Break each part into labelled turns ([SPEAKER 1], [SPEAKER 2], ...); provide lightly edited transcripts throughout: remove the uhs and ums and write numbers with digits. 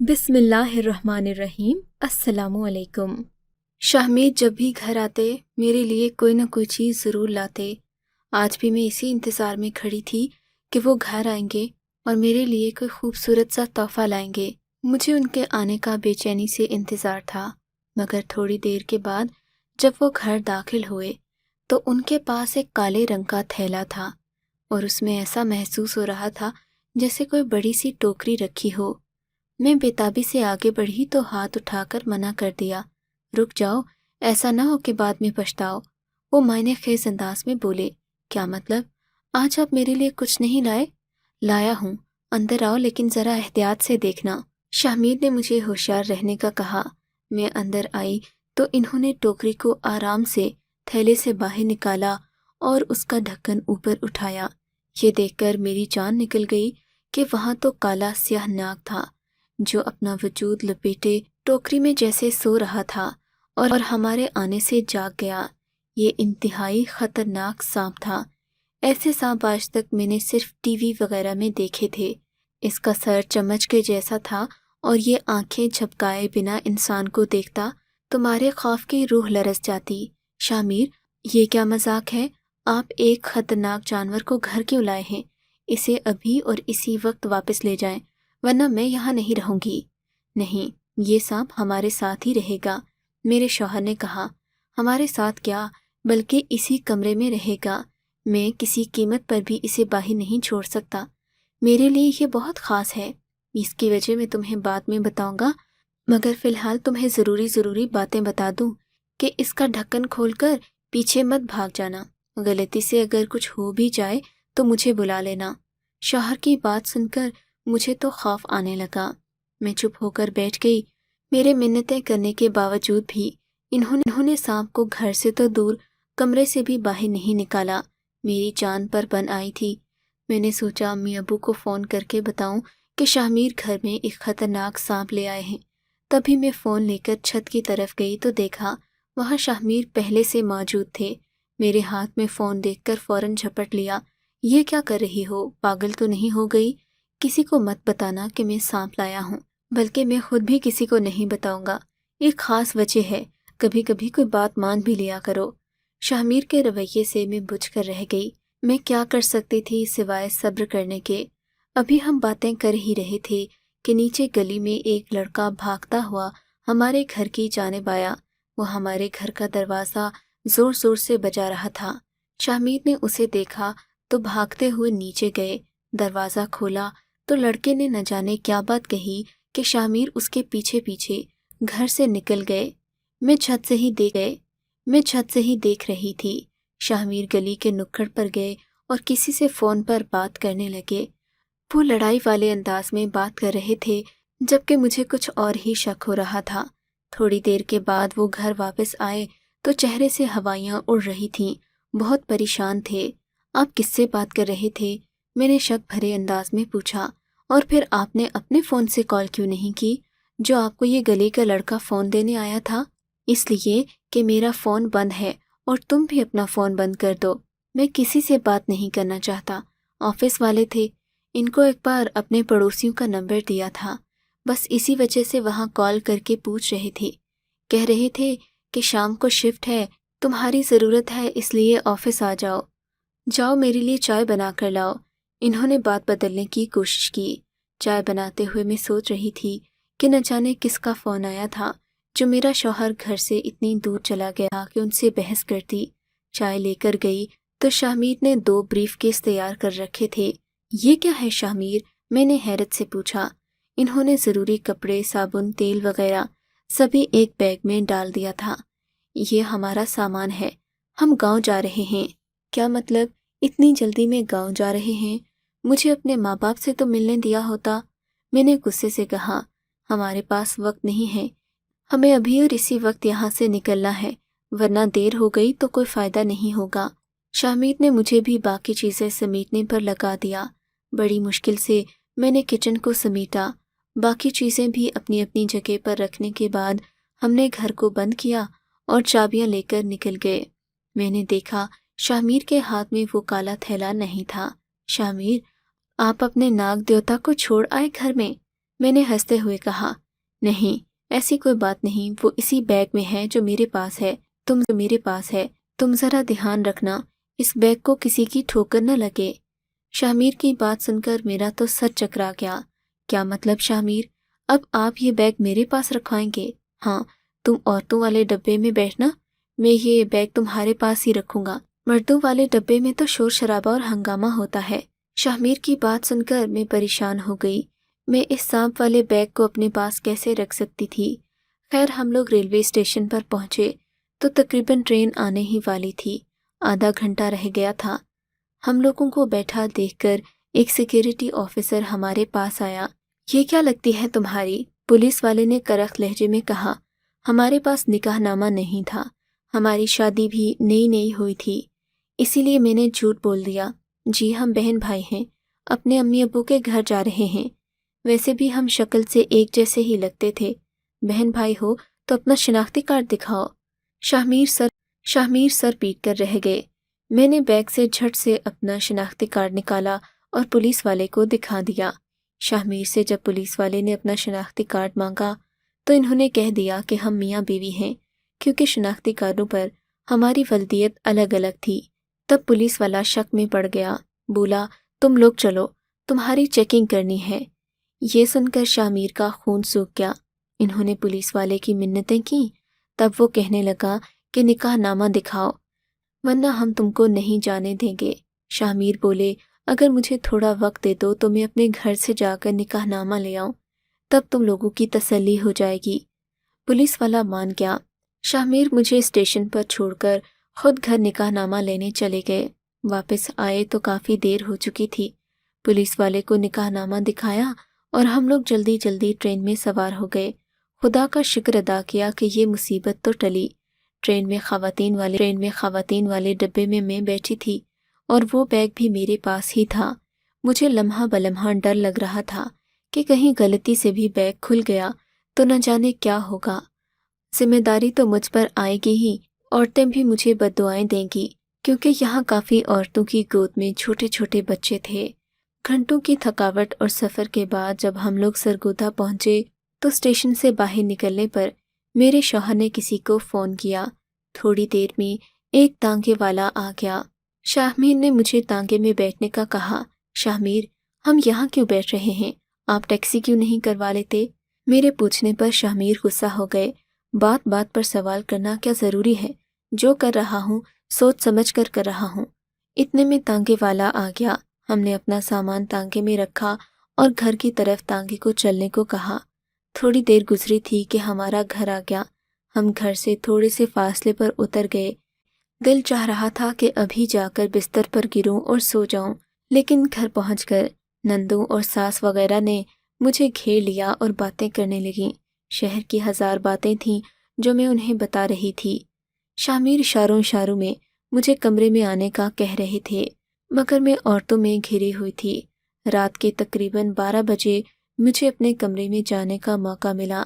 [SPEAKER 1] बिस्मिल्लाहिर्रहमानिर्रहीम। अस्सलामु अलैकुम। शाहमीर जब भी घर आते मेरे लिए कोई ना कोई चीज़ ज़रूर लाते। आज भी मैं इसी इंतज़ार में खड़ी थी कि वो घर आएंगे और मेरे लिए कोई खूबसूरत सा तोहफ़ा लाएंगे। मुझे उनके आने का बेचैनी से इंतज़ार था, मगर थोड़ी देर के बाद जब वो घर दाखिल हुए तो उनके पास एक काले रंग का थैला था और उसमें ऐसा महसूस हो रहा था जैसे कोई बड़ी सी टोकरी रखी हो। मैं बेताबी से आगे बढ़ी तो हाथ उठाकर मना कर दिया। रुक जाओ, ऐसा ना हो कि बाद में पछताओ। वो मायने खेज अंदाज में बोले, क्या मतलब? आज आप मेरे लिए कुछ नहीं लाए? लाया हूँ, अंदर आओ, लेकिन ज़रा एहतियात से देखना। शाहमीर ने मुझे होशियार रहने का कहा। मैं अंदर आई तो इन्होंने टोकरी को आराम से थैले से बाहर निकाला और उसका ढक्कन ऊपर उठाया। ये देखकर मेरी जान निकल गई कि वहाँ तो काला स्याह नाग था जो अपना वजूद लपेटे टोकरी में जैसे सो रहा था और हमारे आने से जाग गया। ये इंतहाई खतरनाक सांप था। ऐसे सांप आज तक मैंने सिर्फ टीवी वगैरह में देखे थे। इसका सर चम्मच के जैसा था और ये आंखें झपकाए बिना इंसान को देखता। तुम्हारे खौफ की रूह लरस जाती। शामिर, ये क्या मजाक है? आप एक खतरनाक जानवर को घर क्यों लाए हैं? इसे अभी और इसी वक्त वापस ले जाएं, वरना मैं यहाँ नहीं रहूंगी। नहीं, ये सांप हमारे साथ ही रहेगा, मेरे शौहर ने कहा। हमारे साथ क्या, बल्कि इसी कमरे में रहेगा। मैं किसी कीमत पर भी इसे बाहर नहीं छोड़ सकता। मेरे लिए ये बहुत ख़ास है। इसकी वजह मैं तुम्हें बाद में बताऊंगा, मगर फ़िलहाल तुम्हें ज़रूरी बातें बता दूं कि इसका ढक्कन खोलकर पीछे मत भाग जाना। गलती से अगर कुछ हो भी जाए तो मुझे बुला लेना। शौहर की बात सुनकर मुझे तो खौफ आने लगा। मैं चुप होकर बैठ गई। मेरे मिन्नतें करने के बावजूद भी इन्होंने सांप को घर से तो दूर कमरे से भी बाहर नहीं निकाला। मेरी जान पर बन आई थी। मैंने सोचा अम्मी अबू को फ़ोन करके बताऊं कि शाहमीर घर में एक खतरनाक सांप ले आए हैं। तभी मैं फ़ोन लेकर छत की तरफ गई तो देखा वहाँ शाहमीर पहले से मौजूद थे। मेरे हाथ में फ़ोन देखकर फ़ौरन झपट लिया। ये क्या कर रही हो? पागल तो नहीं हो गई? किसी को मत बताना कि मैं सांप लाया हूँ, बल्कि मैं खुद भी किसी को नहीं बताऊंगा। एक ख़ास वजह है, कभी कभी कोई बात मान भी लिया करो। शाहमीर के रवैये से मैं बुझ कर रह गई। मैं क्या कर सकती थी सिवाय सब्र करने के। अभी हम बातें कर ही रहे थे कि नीचे गली में एक लड़का भागता हुआ हमारे घर की जानिब आया। वो हमारे घर का दरवाज़ा ज़ोर ज़ोर से बजा रहा था। शाहमीर ने उसे देखा तो भागते हुए नीचे गए। दरवाज़ा खोला तो लड़के ने न जाने क्या बात कही कि शाहमीर उसके पीछे पीछे घर से निकल गए। मैं छत से ही देख रही थी। शाहमीर गली के नुक्कड़ पर गए और किसी से फ़ोन पर बात करने लगे। वो लड़ाई वाले अंदाज में बात कर रहे थे, जबकि मुझे कुछ और ही शक हो रहा था। थोड़ी देर के बाद वो घर वापस आए तो चेहरे से हवाइयाँ उड़ रही थीं। बहुत परेशान थे। आप किससे बात कर रहे थे? मैंने शक भरे अंदाज में पूछा। और फिर आपने अपने फ़ोन से कॉल क्यों नहीं की? जो आपको ये गली का लड़का फ़ोन देने आया था? इसलिए कि मेरा फ़ोन बंद है और तुम भी अपना फ़ोन बंद कर दो। मैं किसी से बात नहीं करना चाहता। ऑफिस वाले थे, इनको एक बार अपने पड़ोसियों का नंबर दिया था, बस इसी वजह से वहाँ कॉल करके पूछ रहे थे। कह रहे थे कि शाम को शिफ्ट है, तुम्हारी ज़रूरत है, इसलिए ऑफिस आ जाओ। जाओ मेरे लिए चाय बना कर लाओ। इन्होंने बात बदलने की कोशिश की। चाय बनाते हुए मैं सोच रही थी कि न जाने किसका फ़ोन आया था जो मेरा शौहर घर से इतनी दूर चला गया कि उनसे बहस करती। चाय लेकर गई तो शाहमीर ने 2 ब्रीफकेस तैयार कर रखे थे। ये क्या है शाहमीर? मैंने हैरत से पूछा। इन्होंने ज़रूरी कपड़े, साबुन, तेल वगैरह सभी एक बैग में डाल दिया था। ये हमारा सामान है, हम गांव जा रहे हैं। क्या मतलब? इतनी जल्दी में गांव जा रहे हैं? मुझे अपने माँ बाप से तो मिलने दिया होता। मैंने गुस्से से कहा, हमारे पास वक्त नहीं है, हमें अभी और इसी वक्त यहाँ से निकलना है, वरना देर हो गई तो कोई फ़ायदा नहीं होगा। शाहमीर ने मुझे भी बाकी चीज़ें समेटने पर लगा दिया। बड़ी मुश्किल से मैंने किचन को समेटा। बाकी चीज़ें भी अपनी अपनी जगह पर रखने के बाद हमने घर को बंद किया और चाबियां लेकर निकल गए। मैंने देखा शाहमीर के हाथ में वो काला थैला नहीं था। शाहमीर, आप अपने नाग देवता को छोड़ आए घर में? میں نے ہنستے ہوئے کہا، نہیں ایسی کوئی بات نہیں، وہ اسی بیگ میں ہے جو میرے پاس ہے، تم ذرا دھیان رکھنا اس بیگ کو کسی کی ٹھوکر نہ لگے۔ شاہ کی بات سن کر میرا تو سر چکرا گیا۔ کیا مطلب شاہ؟ اب آپ یہ بیگ میرے پاس رکھوائیں گے؟ ہاں، تم عورتوں والے ڈبے میں بیٹھنا، میں یہ بیگ تمہارے پاس ہی رکھوں گا، مردوں والے ڈبے میں تو شور شرابہ اور ہنگامہ ہوتا ہے۔ شاہ کی بات سن کر میں پریشان ہو گئی، میں اس سانپ والے بیگ کو اپنے پاس کیسے رکھ سکتی تھی؟ خیر ہم لوگ ریلوے اسٹیشن پر پہنچے تو تقریباً ٹرین آنے ہی والی تھی، آدھا گھنٹہ رہ گیا تھا۔ ہم لوگوں کو بیٹھا دیکھ کر ایک سیکیورٹی آفیسر ہمارے پاس آیا۔ یہ کیا لگتی ہے تمہاری؟ پولیس والے نے کرخت لہجے میں کہا۔ ہمارے پاس نکاح نامہ نہیں تھا، ہماری شادی بھی نئی ہوئی تھی، اسی لیے میں نے جھوٹ بول دیا۔ جی ہم بہن بھائی ہیں، اپنے امی ابو کے گھر جا رہے ہیں، ویسے بھی ہم شکل سے ایک جیسے ہی لگتے تھے۔ بہن بھائی ہو تو اپنا شناختی کارڈ دکھاؤ۔ شاہ میر سر پیٹ کر رہ گئے۔ میں نے بیگ سے جھٹ سے اپنا شناختی کارڈ نکالا اور پولیس والے کو دکھا دیا۔ شاہ میر سے جب پولیس والے نے اپنا شناختی کارڈ مانگا تو انہوں نے کہہ دیا کہ ہم میاں بیوی ہیں، کیونکہ شناختی کارڈوں پر ہماری والدیت الگ الگ تھی۔ تب پولیس والا شک میں پڑ گیا، بولا تم لوگ چلو، تمہاری چیکنگ کرنی ہے۔ یہ سن کر شاہ میر کا خون سوکھ گیا۔ انہوں نے پولیس والے کی منتیں کی، تب وہ کہنے لگا کہ نکاح نامہ دکھاؤ ورنہ ہم تم کو نہیں جانے دیں گے۔ شاہ میر بولے اگر مجھے تھوڑا وقت دے دو تو میں اپنے گھر سے جا کر نکاح نامہ لے آؤں، تب تم لوگوں کی تسلی ہو جائے گی۔ پولیس والا مان گیا۔ شاہ میر مجھے اسٹیشن پر چھوڑ کر خود گھر نکاح نامہ لینے چلے گئے۔ واپس آئے تو کافی دیر ہو چکی تھی۔ پولیس والے کو نکاح نامہ دکھایا اور ہم لوگ جلدی ٹرین میں سوار ہو گئے۔ خدا کا شکر ادا کیا کہ یہ مصیبت تو ٹلی۔ ٹرین میں خواتین والے ڈبے میں بیٹھی تھی اور وہ بیگ بھی میرے پاس ہی تھا۔ مجھے لمحہ بلمحہ ڈر لگ رہا تھا کہ کہیں غلطی سے بھی بیگ کھل گیا تو نہ جانے کیا ہوگا۔ ذمہ داری تو مجھ پر آئے گی ہی، عورتیں بھی مجھے بد دعائیں دیں گی، کیونکہ یہاں کافی عورتوں کی گود میں چھوٹے چھوٹے بچے تھے۔ گھنٹوں کی تھکاوٹ اور سفر کے بعد جب ہم لوگ سرگودا پہنچے تو اسٹیشن سے باہر نکلنے پر میرے شوہر نے کسی کو فون کیا۔ تھوڑی دیر میں ایک تانگے والا آ گیا۔ شاہ میر نے مجھے تانگے میں بیٹھنے کا کہا۔ شاہ میر ہم یہاں کیوں بیٹھ رہے ہیں؟ آپ ٹیکسی کیوں نہیں کروا لیتے؟ میرے پوچھنے پر شاہ میر غصہ ہو گئے۔ بات بات پر سوال کرنا کیا ضروری ہے؟ جو کر رہا ہوں سوچ سمجھ کر رہا ہوں۔ اتنے میں تانگے والا آ گیا۔ ہم نے اپنا سامان تانگے میں رکھا اور گھر کی طرف تانگے کو چلنے کو کہا۔ تھوڑی دیر گزری تھی کہ ہمارا گھر آ گیا۔ ہم گھر سے تھوڑے سے فاصلے پر اتر گئے۔ دل چاہ رہا تھا کہ ابھی جا کر بستر پر گروں اور سو جاؤں، لیکن گھر پہنچ کر نندوں اور ساس وغیرہ نے مجھے گھیر لیا اور باتیں کرنے لگیں۔ شہر کی ہزار باتیں تھیں جو میں انہیں بتا رہی تھی۔ شاہ میر اشاروں میں مجھے کمرے میں آنے کا کہہ رہے تھے، مگر میں عورتوں میں گھری ہوئی تھی۔ رات کے تقریباً 12 بجے مجھے اپنے کمرے میں جانے کا موقع ملا۔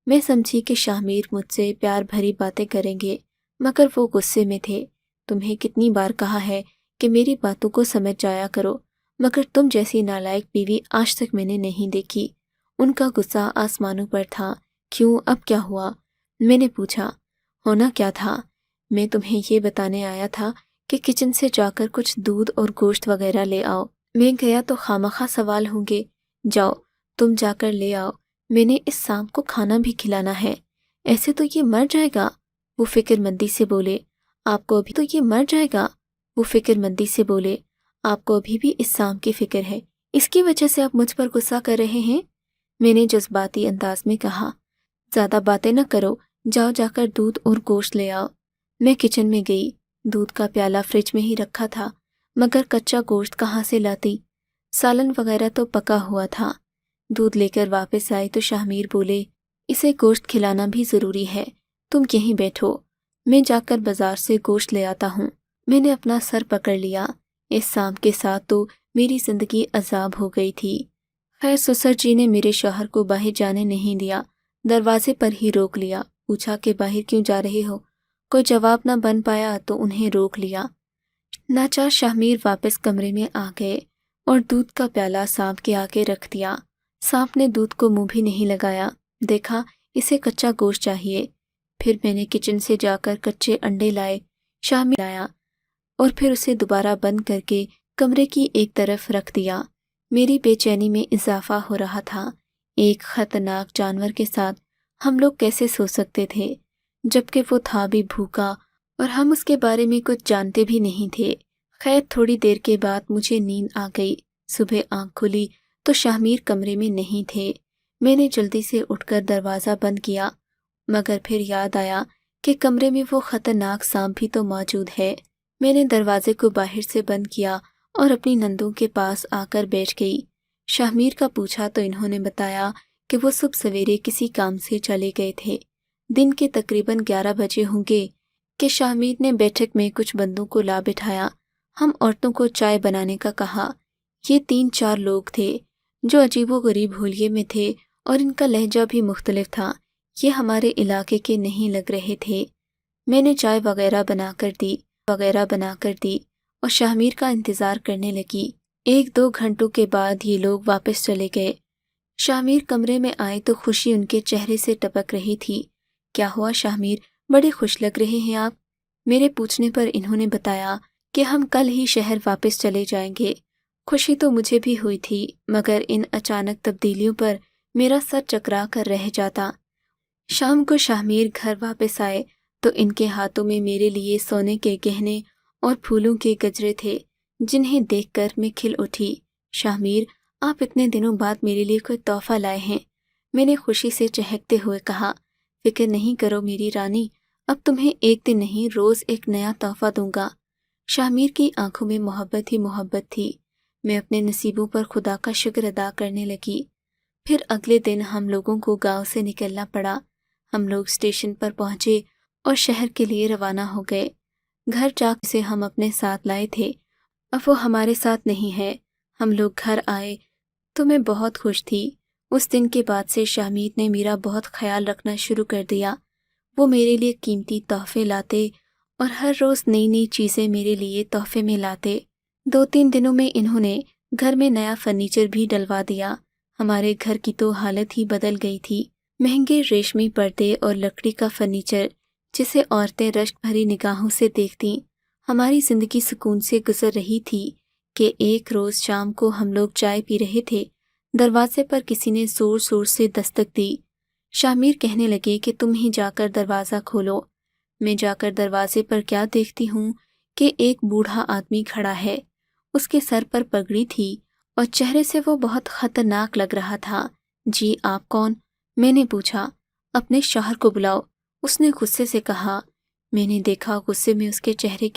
[SPEAKER 1] میں سمجھی کہ شاہ میر مجھ سے پیار بھری باتیں کریں گے، مگر وہ غصے میں تھے۔ تمہیں کتنی بار کہا ہے کہ میری باتوں کو سمجھ جایا کرو، مگر تم جیسی نالائق بیوی آج تک میں نے نہیں دیکھی۔ ان کا غصہ آسمانوں پر تھا۔ کیوں، اب کیا ہوا؟ میں نے پوچھا۔ ہونا کیا تھا؟ میں تمہیں یہ بتانے آیا تھا کہ کچن سے جا کر کچھ دودھ اور گوشت وغیرہ لے آؤ۔ میں گیا تو خامخواہ سوال ہوں گے۔ جاؤ تم جا کر لے آؤ، میں نے اس سانپ کو کھانا بھی کھلانا ہے، ایسے تو یہ مر جائے گا۔ وہ فکر مندی سے بولے، آپ کو ابھی تو یہ مر جائے گا۔ وہ فکر مندی سے بولے، آپ کو ابھی بھی اس سانپ کی فکر ہے، اس کی وجہ سے آپ مجھ پر غصہ کر رہے ہیں؟ میں نے جذباتی انداز میں کہا۔ زیادہ باتیں نہ کرو، جاؤ جا کر دودھ اور گوشت لے آؤ۔ میں کچن میں گئی۔ دودھ کا پیالہ فریج میں ہی رکھا تھا، مگر کچا گوشت کہاں سے لاتی؟ سالن وغیرہ تو پکا ہوا تھا۔ دودھ لے کر واپس آئی تو شاہ میر بولے، اسے گوشت کھلانا بھی ضروری ہے، تم یہیں بیٹھو، میں جا کر بازار سے گوشت لے آتا ہوں۔ میں نے اپنا سر پکڑ لیا۔ اس سانپ کے ساتھ تو میری زندگی عذاب ہو گئی تھی۔ خیر سسر جی نے میرے شوہر کو باہر جانے نہیں دیا، دروازے پر ہی روک لیا۔ پوچھا کہ باہر کیوں جا رہے ہو؟ کوئی جواب نہ بن پایا تو انہیں روک لیا۔ ناچار شاہ میر واپس کمرے میں آ گئے اور دودھ کا پیالہ سانپ کے آگے رکھ دیا۔ सांप ने दूध को मुंह भी नहीं लगाया। देखा, इसे कच्चा गोश्त चाहिए। फिर मैंने किचन से जाकर कच्चे अंडे लाए, शामी लाया और फिर उसे दोबारा बंद करके कमरे की एक तरफ रख दिया। मेरी बेचैनी में इजाफा हो रहा था। एक खतरनाक जानवर के साथ हम लोग कैसे सो सकते थे, जबकि वो था भी भूखा और हम उसके बारे में कुछ जानते भी नहीं थे। खैर, थोड़ी देर के बाद मुझे नींद आ गई। सुबह आंख खुली तो शाहमीर कमरे में नहीं थे। मैंने जल्दी से उठकर दरवाज़ा बंद किया, मगर फिर याद आया कि कमरे में वो खतरनाक सांप भी तो मौजूद है। मैंने दरवाजे को बाहर से बंद किया और अपनी नंदों के पास आकर बैठ गई। शाहमीर का पूछा तो इन्होंने बताया कि वो सुबह सवेरे किसी काम से चले गए थे। दिन के तकरीबन 11 बजे होंगे कि शाहमीर ने बैठक में कुछ बंदों को ला बिठाया। हम औरतों को चाय बनाने का कहा। ये 3-4 लोग थे जो अजीबोगरीब होलिये में थे और इनका लहजा भी मुख्तलिफ था। ये हमारे इलाके के नहीं लग रहे थे। मैंने चाय वगैरह बनाकर दी और शाहमीर का इंतज़ार करने लगी। 1-2 घंटों के बाद ये लोग वापस चले गए। शाहमीर कमरे में आए तो खुशी उनके चेहरे से टपक रही थी। क्या हुआ शाहमीर, बड़े खुश लग रहे हैं आप? मेरे पूछने पर इन्होंने बताया कि हम कल ही शहर वापस चले जाएंगे। खुशी तो मुझे भी हुई थी, मगर इन अचानक तब्दीलियों पर मेरा सर चकरा कर रह जाता। शाम को शाहमीर घर वापस आए तो इनके हाथों में मेरे लिए सोने के गहने और फूलों के गजरे थे, जिन्हें देखकर मैं खिल उठी। शाहमीर, आप इतने दिनों बाद मेरे लिए कोई तोहफा लाए हैं। मैंने खुशी से चहकते हुए कहा। फिक्र नहीं करो मेरी रानी, अब तुम्हें एक दिन नहीं रोज़ एक नया तोहफा दूंगा। शाहमीर की आंखों में मोहब्बत ही मोहब्बत थी। मैं अपने नसीबों पर खुदा का शुक्र अदा करने लगी। फिर अगले दिन हम लोगों को गांव से निकलना पड़ा। हम लोग स्टेशन पर पहुंचे और शहर के लिए रवाना हो गए। घर जाकर से हम अपने साथ लाए थे, अब वो हमारे साथ नहीं है। हम लोग घर आए तो मैं बहुत खुश थी। उस दिन के बाद से शाहमीर ने मेरा बहुत ख्याल रखना शुरू कर दिया। वो मेरे लिए कीमती तोहफे लाते और हर रोज़ नई नई चीज़ें मेरे लिए तोहफे में लाते। 2-3 दिनों में इन्होंने घर में नया फर्नीचर भी डलवा दिया। हमारे घर की तो हालत ही बदल गई थी। महंगे रेशमी पर्दे और लकड़ी का फर्नीचर, जिसे औरतें रश्क भरी निगाहों से देखतीं। हमारी जिंदगी सुकून से गुजर रही थी कि एक रोज़ शाम को हम लोग चाय पी रहे थे। दरवाजे पर किसी ने जोर जोर से दस्तक दी। शाहमीर कहने लगे कि तुम ही जाकर दरवाज़ा खोलो। मैं जाकर दरवाजे पर क्या देखती हूँ कि एक बूढ़ा आदमी खड़ा है। उसके सर पर पगड़ी थी और चेहरे से वो बहुत खतरनाक लग रहा था। जी, आप कौन? मैंने पूछा। अपने शौहर को बुलाओ, उसने गुस्से से कहा। मैंने देखा गुस्से में उसके चेहरे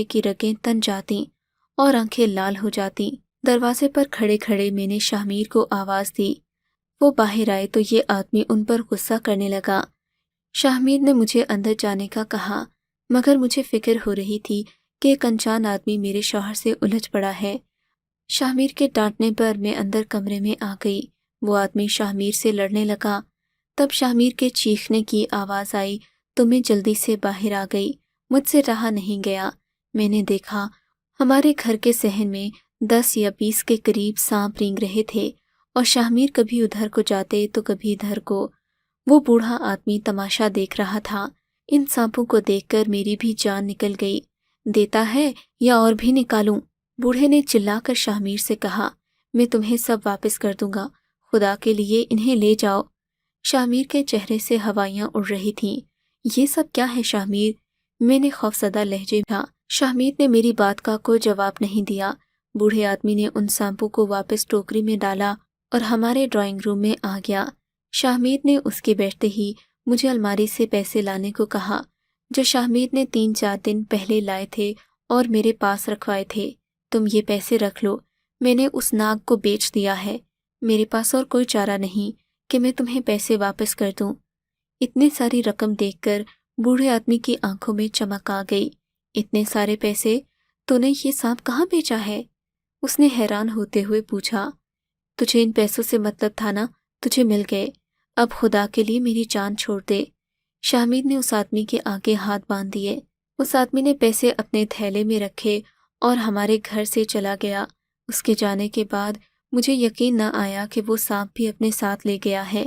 [SPEAKER 1] की रगें तन जाती और आंखें लाल हो जाती। दरवाजे पर खड़े खड़े मैंने शाहमीर को आवाज़ दी। वो बाहर आए तो ये आदमी उन पर गुस्सा करने लगा। शाहमीर ने मुझे अंदर जाने का कहा, मगर मुझे फिक्र हो रही थी कि एक अनजान आदमी मेरे शौहर से उलझ पड़ा है। शाहमीर के डांटने पर मैं अंदर कमरे में आ गई। वो आदमी शाहमीर से लड़ने लगा। तब शाहमीर के चीखने की आवाज़ आई तो मैं जल्दी से बाहर आ गई। मुझसे रहा नहीं गया। मैंने देखा हमारे घर के सहन में 10 या 20 के करीब सांप रेंग रहे थे और शाहमीर कभी उधर को जाते तो कभी इधर को। वो बूढ़ा आदमी तमाशा देख रहा था। इन सांपों को देखकर मेरी भी जान निकल गई। देता है या और भी निकालूं? बूढ़े ने चिल्लाकर शाहमीर से कहा। मैं तुम्हें सब वापस कर दूंगा, खुदा के लिए इन्हें ले जाओ। शाहमीर के चेहरे से हवाइयां उड़ रही थीं। ये सब क्या है शाहमीर? मैंने खौफजदा लहजे में कहा। शाहमीर ने मेरी बात का कोई जवाब नहीं दिया। बूढ़े आदमी ने उन सांपों को वापस टोकरी में डाला और हमारे ड्राइंग रूम में आ गया। शाहमीर ने उसके बैठते ही मुझे अलमारी से पैसे लाने को कहा, जो शाहमीर ने 3-4 दिन पहले लाए थे और मेरे पास रखवाए थे। तुम ये पैसे रख लो, मैंने उस नाग को बेच दिया है। मेरे पास और कोई चारा नहीं कि मैं तुम्हें पैसे वापस कर दूं। इतनी सारी रकम देखकर बूढ़े आदमी की आंखों में चमक आ गई। इतने सारे पैसे? तूने ये सांप कहाँ बेचा है? उसने हैरान होते हुए पूछा। तुझे इन पैसों से मतलब था ना, तुझे मिल गए। अब खुदा के लिए मेरी जान छोड़ दे। शाहमीर ने उस आदमी के आगे हाथ बांध दिए। उस आदमी ने पैसे अपने थैले में रखे और हमारे घर से चला गया। उसके जाने के बाद مجھے یقین نہ آیا کہ وہ سانپ بھی اپنے ساتھ لے گیا ہے۔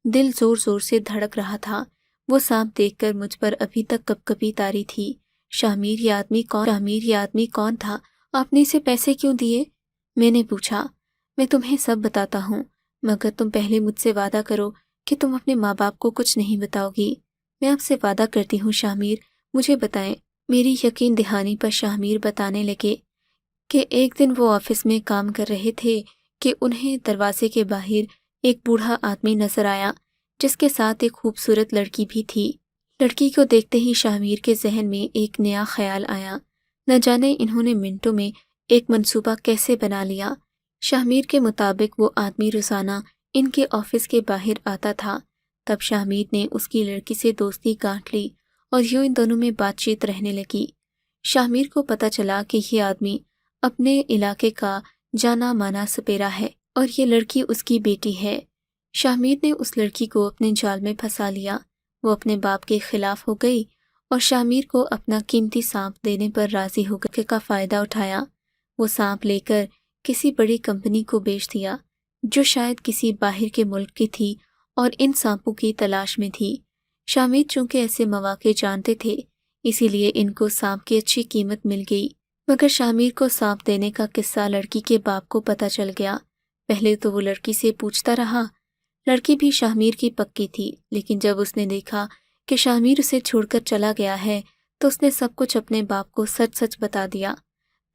[SPEAKER 1] دل زور زور سے دھڑک رہا تھا۔ وہ سانپ دیکھ کر مجھ پر ابھی تک کپکپی طاری تھی۔ شاہ میر یہ آدمی کون تھا؟ آپ نے اسے پیسے کیوں دیے؟ میں نے پوچھا۔ میں تمہیں سب بتاتا ہوں، مگر تم پہلے مجھ سے وعدہ کرو کہ تم اپنے ماں باپ کو کچھ نہیں بتاؤ گی۔ میں آپ سے وعدہ کرتی ہوں شاہ میر، مجھے بتائیں۔ میری یقین دہانی پر شاہ میر بتانے لگے کہ ایک دن وہ آفس میں کام کر رہے تھے کہ انہیں دروازے کے باہر ایک بوڑھا آدمی نظر آیا جس کے ساتھ ایک خوبصورت لڑکی بھی تھی۔ لڑکی کو دیکھتے ہی شاہ میر کے ذہن میں ایک نیا خیال آیا۔ نہ جانے انہوں نے منٹوں میں ایک منصوبہ کیسے بنا لیا۔ شاہ میر کے مطابق وہ آدمی روزانہ ان کے آفس کے باہر آتا تھا۔ تب شاہ میر نے اس کی لڑکی سے دوستی گانٹھ لی اور یوں ان دونوں میں بات چیت رہنے لگی۔ شاہ میر کو پتہ چلا کہ یہ آدمی اپنے علاقے کا جانا مانا سپیرا ہے اور یہ لڑکی اس کی بیٹی ہے۔ شاہ میر نے اس لڑکی کو اپنے جال میں پھنسا لیا۔ وہ اپنے باپ کے خلاف ہو گئی اور شاہ میر کو اپنا قیمتی سانپ دینے پر راضی ہو کر کا فائدہ اٹھایا۔ وہ سانپ لے کر کسی بڑی کمپنی کو بیچ دیا جو شاید کسی باہر کے ملک کی تھی اور ان سانپوں کی تلاش میں تھی۔ شاہ میر چونکہ ایسے مواقع جانتے تھے، اسی لیے ان کو سانپ کی اچھی قیمت مل گئی۔ مگر شاہ میر کو سانپ دینے کا قصہ لڑکی کے باپ کو پتہ چل گیا۔ پہلے تو وہ لڑکی سے پوچھتا رہا۔ لڑکی بھی شاہ میر کی پکی تھی، لیکن جب اس نے دیکھا کہ شاہ میر اسے چھوڑ کر چلا گیا ہے تو اس نے سب کچھ اپنے باپ کو سچ سچ بتا دیا۔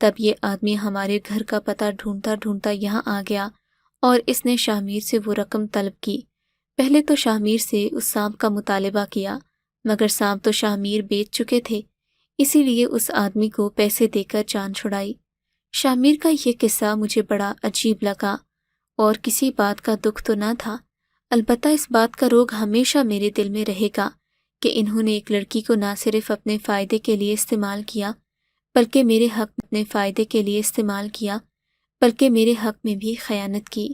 [SPEAKER 1] تب یہ آدمی ہمارے گھر کا پتہ ڈھونڈتا ڈھونڈتا یہاں آ گیا اور اس نے شاہ میر سے وہ رقم طلب کی۔ پہلے تو شاہ میر سے اس سانپ کا مطالبہ کیا، مگر سانپ تو شاہ میر بیچ چکے تھے، اسی لیے اس آدمی کو پیسے دے کر جان چھڑائی۔ شاہ میر کا یہ قصہ مجھے بڑا عجیب لگا اور کسی بات کا دکھ تو نہ تھا، البتہ اس بات کا روگ ہمیشہ میرے دل میں رہے گا کہ انہوں نے ایک لڑکی کو نہ صرف اپنے فائدے کے لیے استعمال کیا بلکہ میرے حق میں بھی خیانت کی۔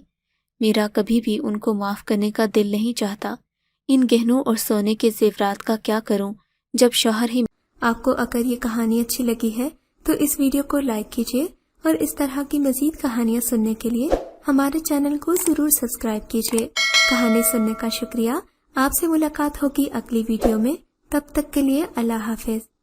[SPEAKER 1] میرا کبھی بھی ان کو معاف کرنے کا دل نہیں چاہتا۔ ان گہنوں اور سونے کے زیورات کا کیا کروں جب شوہر ہی۔ آپ کو اگر یہ کہانی اچھی لگی ہے تو اس ویڈیو کو لائک کیجیے اور اس طرح کی مزید کہانیاں سننے کے لیے ہمارے چینل کو ضرور سبسکرائب کیجیے۔ کہانی سننے کا شکریہ۔ آپ سے ملاقات ہوگی اگلی ویڈیو میں، تب تک کے لیے اللہ حافظ۔